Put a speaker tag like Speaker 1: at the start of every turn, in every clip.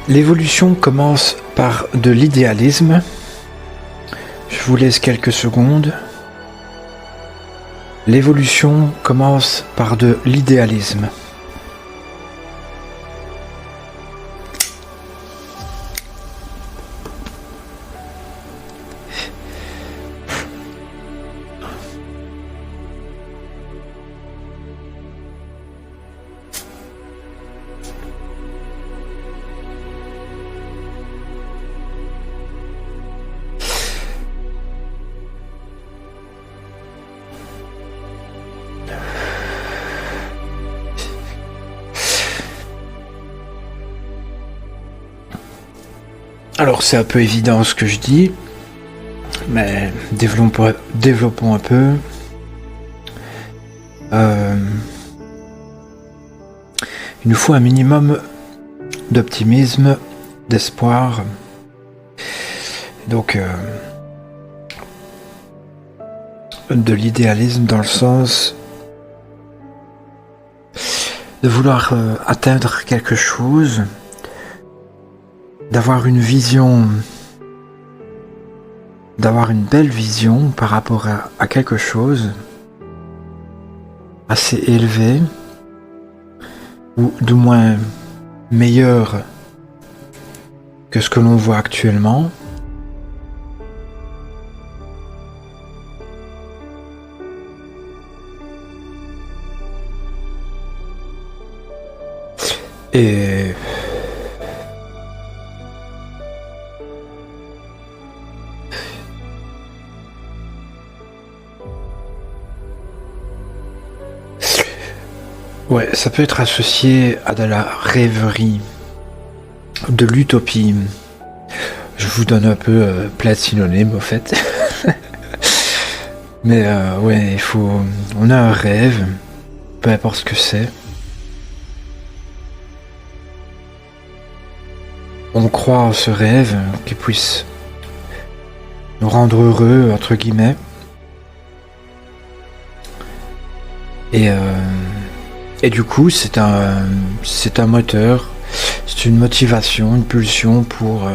Speaker 1: L'évolution commence par de l'idéalisme. Je vous laisse quelques secondes. L'évolution commence par de l'idéalisme. Alors c'est un peu évident ce que je dis, mais développons un peu. Il nous faut un minimum d'optimisme, d'espoir. Donc de l'idéalisme dans le sens de vouloir atteindre quelque chose, d'avoir une vision, d'avoir une belle vision par rapport à quelque chose assez élevé, ou du moins meilleur que ce que l'on voit actuellement. Et ouais, ça peut être associé à de la rêverie, de l'utopie. Je vous donne un peu plein de synonymes au fait. Mais ouais, on a un rêve, peu importe ce que c'est. On croit en ce rêve qui puisse nous rendre heureux, entre guillemets. Et du coup, c'est un moteur, c'est une motivation, une pulsion pour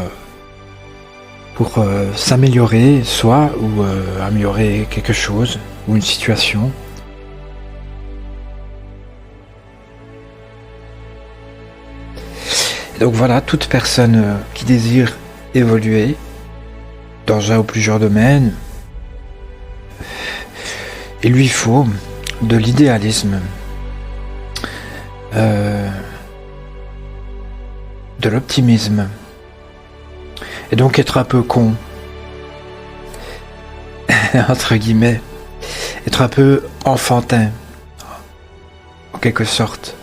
Speaker 1: s'améliorer, soit ou améliorer quelque chose ou une situation. Donc voilà, toute personne qui désire évoluer dans un ou plusieurs domaines, il lui faut de l'idéalisme, de l'optimisme, et donc être un peu con, entre guillemets, être un peu enfantin, en quelque sorte.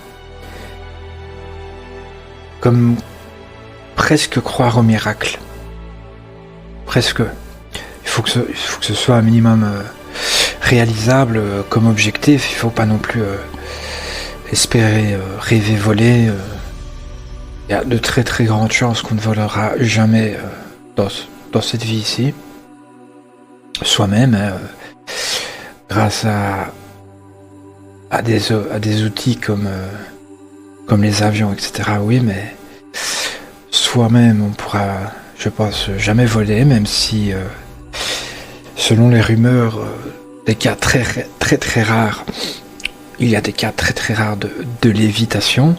Speaker 1: Comme presque croire au miracle. Presque. Il faut que ce soit un minimum réalisable comme objectif. Il ne faut pas non plus espérer rêver voler. Il y a de très très grandes chances qu'on ne volera jamais dans cette vie ici. Soi-même, grâce à des outils comme les avions, etc. Oui, mais soi-même, on pourra, je pense, jamais voler, même si, selon les rumeurs, des cas très très très rares, il y a des cas très très rares de lévitation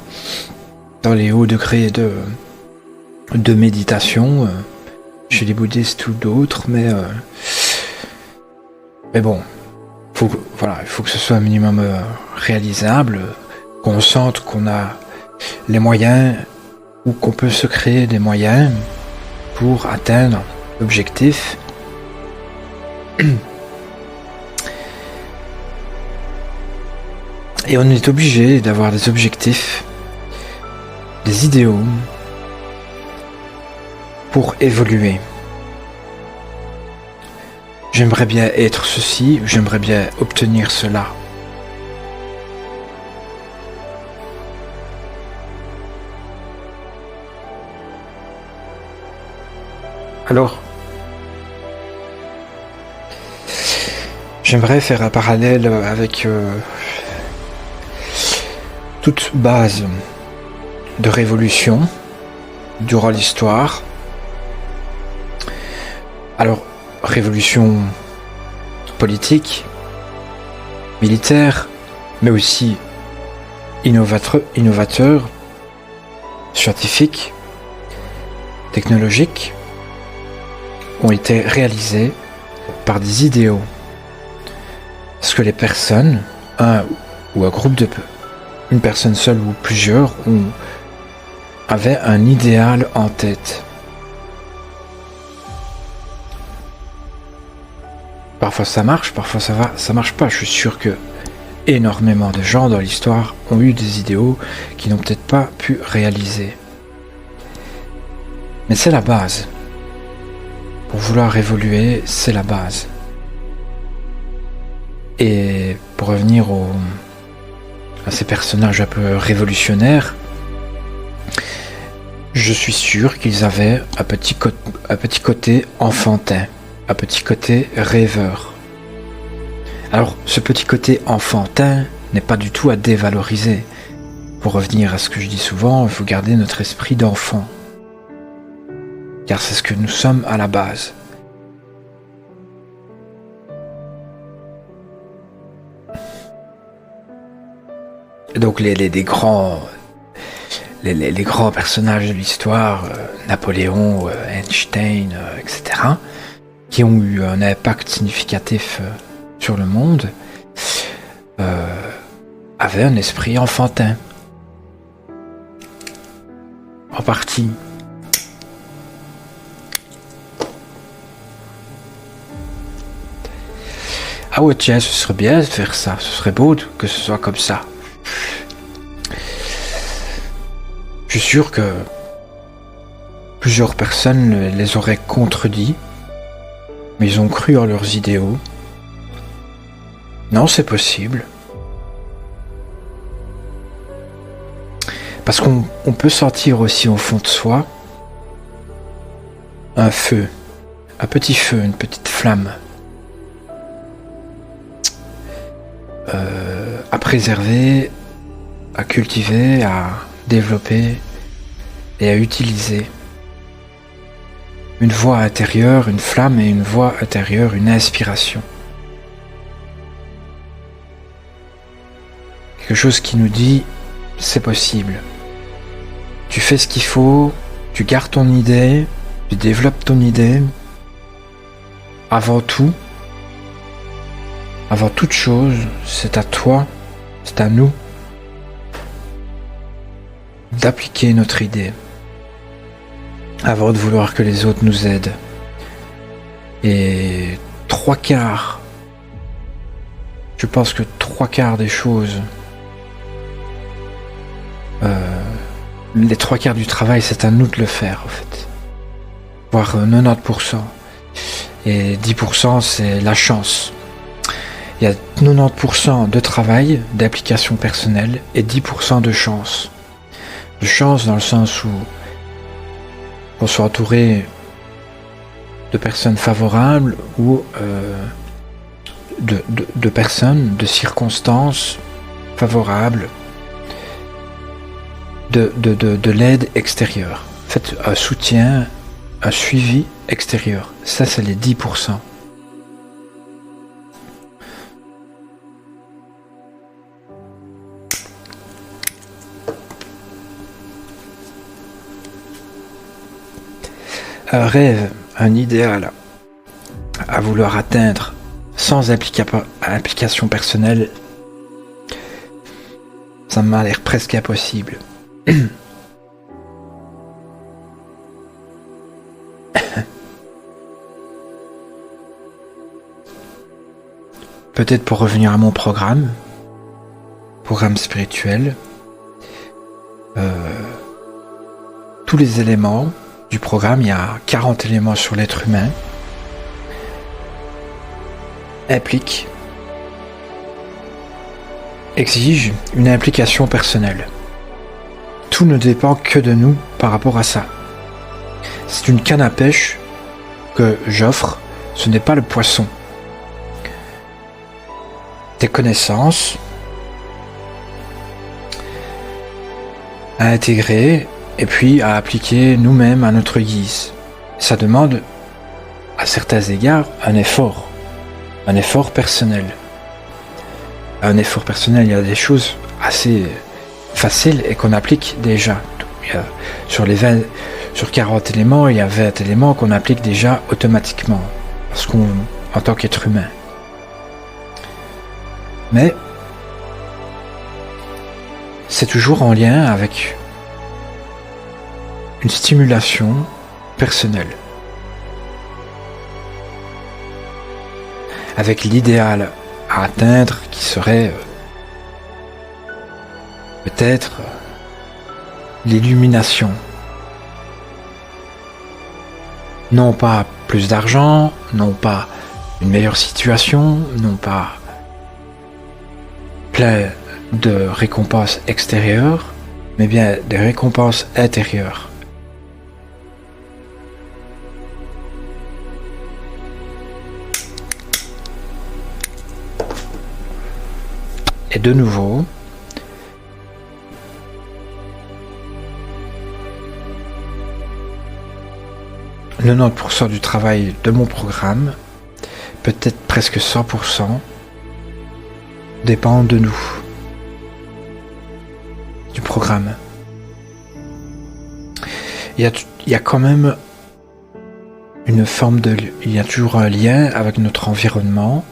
Speaker 1: dans les hauts degrés de méditation, chez les bouddhistes ou d'autres, mais bon, il faut que ce soit un minimum réalisable, qu'on sente qu'on a les moyens ou qu'on peut se créer des moyens pour atteindre l'objectif. Et on est obligé d'avoir des objectifs, des idéaux pour évoluer. J'aimerais bien être ceci, j'aimerais bien obtenir cela. Alors, j'aimerais faire un parallèle avec toute base de révolution durant l'histoire. Alors, révolution politique, militaire, mais aussi innovateur, scientifique, technologique, ont été réalisés par des idéaux. Parce que les personnes, un ou un groupe une personne seule ou plusieurs, avaient un idéal en tête. Parfois ça marche, parfois ça marche pas. Je suis sûr que énormément de gens dans l'histoire ont eu des idéaux qui n'ont peut-être pas pu réaliser. Mais c'est la base. Pour vouloir évoluer, c'est la base. Et pour revenir à ces personnages un peu révolutionnaires, je suis sûr qu'ils avaient un petit côté enfantin, un petit côté rêveur. Alors, ce petit côté enfantin n'est pas du tout à dévaloriser. Pour revenir à ce que je dis souvent, il faut garder notre esprit d'enfant. Car c'est ce que nous sommes à la base. Et donc les grands personnages de l'histoire, Napoléon, Einstein, etc., qui ont eu un impact significatif sur le monde, avaient un esprit enfantin. En partie. Ah ouais, tiens, ce serait bien de faire ça, ce serait beau que ce soit comme ça. Je suis sûr que plusieurs personnes les auraient contredits, mais ils ont cru en leurs idéaux. Non, c'est possible. Parce qu'on peut sentir aussi au fond de soi un feu, un petit feu, une petite flamme à préserver, à cultiver, à développer et à utiliser. Une voix intérieure, une flamme et une voix intérieure, une inspiration. Quelque chose qui nous dit c'est possible. Tu fais ce qu'il faut, tu gardes ton idée, tu développes ton idée. Avant toute chose, c'est à toi, c'est à nous d'appliquer notre idée avant de vouloir que les autres nous aident. Et je pense que 3/4 des choses, les 3/4 du travail, c'est à nous de le faire en fait, voire 90%. Et 10% c'est la chance. Il y a 90% de travail, d'application personnelle et 10% de chance. De chance dans le sens où on soit entouré de personnes favorables ou de personnes, de circonstances favorables, de l'aide extérieure. En fait, un soutien, un suivi extérieur. Ça, c'est les 10%. Un rêve, un idéal à vouloir atteindre sans application personnelle, ça m'a l'air presque impossible. Peut-être pour revenir à mon programme spirituel, tous les éléments du programme, il y a 40 éléments sur l'être humain, exige une implication personnelle. Tout ne dépend que de nous par rapport à ça. C'est une canne à pêche que j'offre, ce n'est pas le poisson. Des connaissances à intégrer et puis à appliquer nous-mêmes à notre guise. Ça demande, à certains égards, un effort personnel. Un effort personnel, il y a des choses assez faciles et qu'on applique déjà. Sur 40 éléments, il y a 20 éléments qu'on applique déjà automatiquement, en tant qu'être humain. Mais c'est toujours en lien avec une stimulation personnelle, avec l'idéal à atteindre qui serait peut-être l'illumination. Non pas plus d'argent, non pas une meilleure situation, non pas plein de récompenses extérieures, mais bien des récompenses intérieures. Et de nouveau, le 90% du travail de mon programme, peut-être presque 100%, dépend de nous, du programme. Il y a quand même une forme de... Il y a toujours un lien avec notre environnement,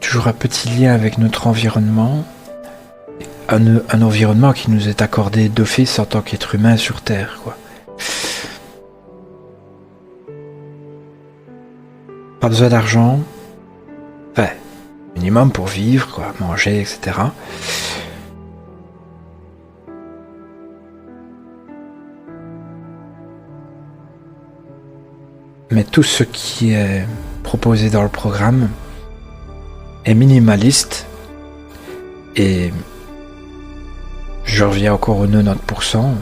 Speaker 1: toujours un petit lien avec notre environnement, un environnement qui nous est accordé d'office en tant qu'être humain sur Terre, quoi. Pas besoin d'argent, enfin, minimum pour vivre, quoi, manger, etc. Mais tout ce qui est proposé dans le programme est minimaliste et je reviens encore aux 90%,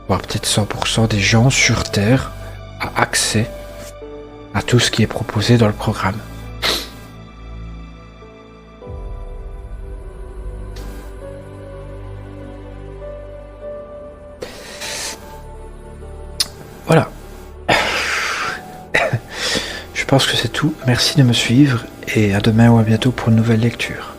Speaker 1: voire peut-être 100% des gens sur Terre a accès à tout ce qui est proposé dans le programme. Voilà. Je pense que c'est tout. Merci de me suivre et à demain ou à bientôt pour une nouvelle lecture.